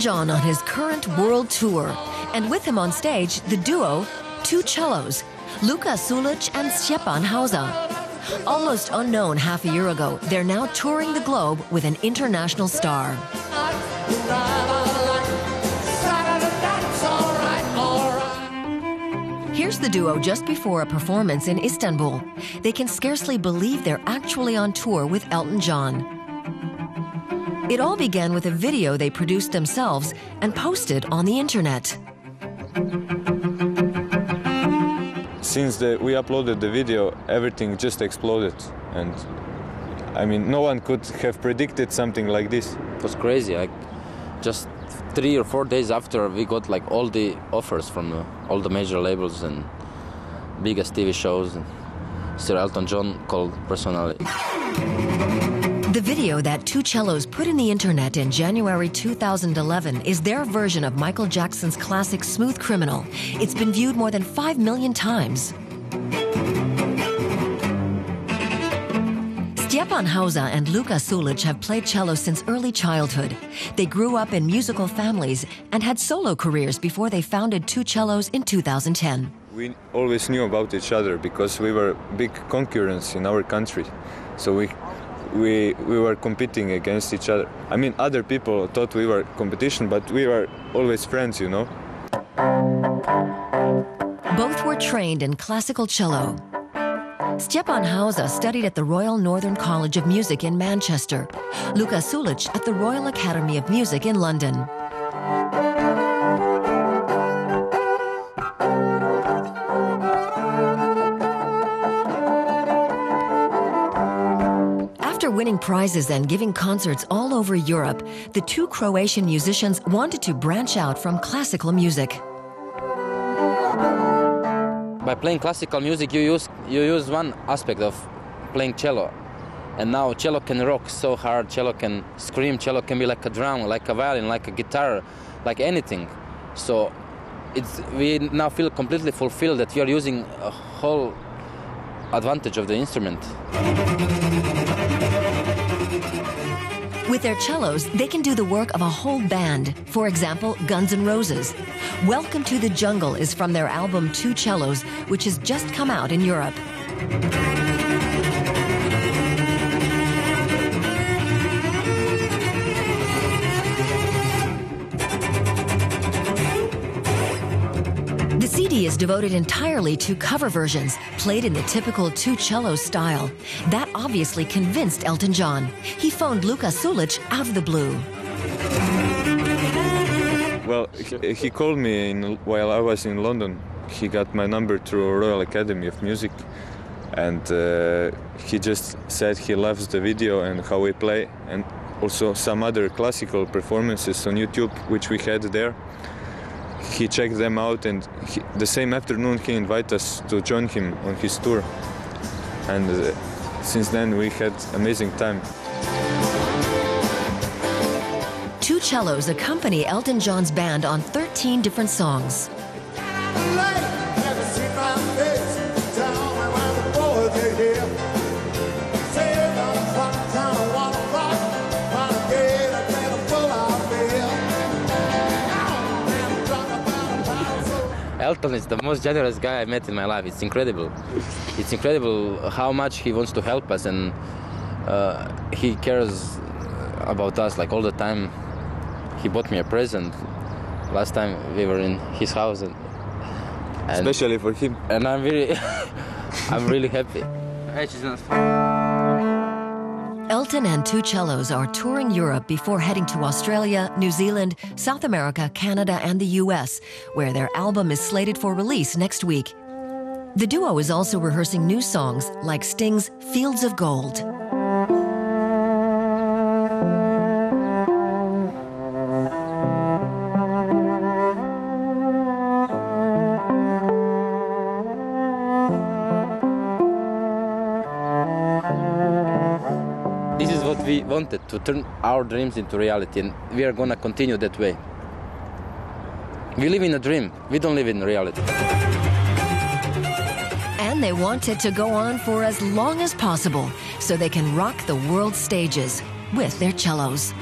John on his current world tour, and with him on stage, the duo 2Cellos, Luka Sulic and Stjepan Hausa. Almost unknown half a year ago, they're now touring the globe with an international star. Here's the duo just before a performance in Istanbul. They can scarcely believe they're actually on tour with Elton John. It all began with a video they produced themselves and posted on the internet. Since we uploaded the video, everything just exploded. And I mean, no one could have predicted something like this. It was crazy. Like, just 3 or 4 days after, we got like all the offers from all the major labels and biggest TV shows. And Sir Elton John called personally. The video that 2Cellos put in the internet in January 2011 is their version of Michael Jackson's classic Smooth Criminal. It's been viewed more than 5 million times. Stjepan Hausa and Luka Sulic have played cello since early childhood. They grew up in musical families and had solo careers before they founded 2Cellos in 2010. We always knew about each other because we were big concurrents in our country. So we were competing against each other. I mean, other people thought we were competition, but we were always friends, you know. Both were trained in classical cello. Stjepan Hausa studied at the Royal Northern College of Music in Manchester, Luka Sulic at the Royal Academy of Music in London. After winning prizes and giving concerts all over Europe, the two Croatian musicians wanted to branch out from classical music. By playing classical music, you use one aspect of playing cello. And now cello can rock so hard, cello can scream, cello can be like a drum, like a violin, like a guitar, like anything. So we now feel completely fulfilled that we are using a whole advantage of the instrument. With their cellos, they can do the work of a whole band. For example, Guns N' Roses. Welcome to the Jungle is from their album 2Cellos, which has just come out in Europe. The CD is devoted entirely to cover versions, played in the typical 2Cellos style. That obviously convinced Elton John. He phoned Luka Sulic out of the blue. Well, he called me while I was in London. He got my number through Royal Academy of Music. And he just said he loves the video and how we play. And also some other classical performances on YouTube, which we had there. He checked them out, and the same afternoon he invited us to join him on his tour. And since then we had amazing time. 2Cellos accompany Elton John's band on 13 different songs. Elton is the most generous guy I met in my life. It's incredible. It's incredible how much he wants to help us, and he cares about us like all the time. He bought me a present last time we were in his house, and especially for him. And I'm really happy. Elton and 2Cellos are touring Europe before heading to Australia, New Zealand, South America, Canada, and the US, where their album is slated for release next week. The duo is also rehearsing new songs like Sting's Fields of Gold. This is what we wanted, to turn our dreams into reality, and we are gonna continue that way. We live in a dream, we don't live in reality. And they want it to go on for as long as possible, so they can rock the world stages with their cellos.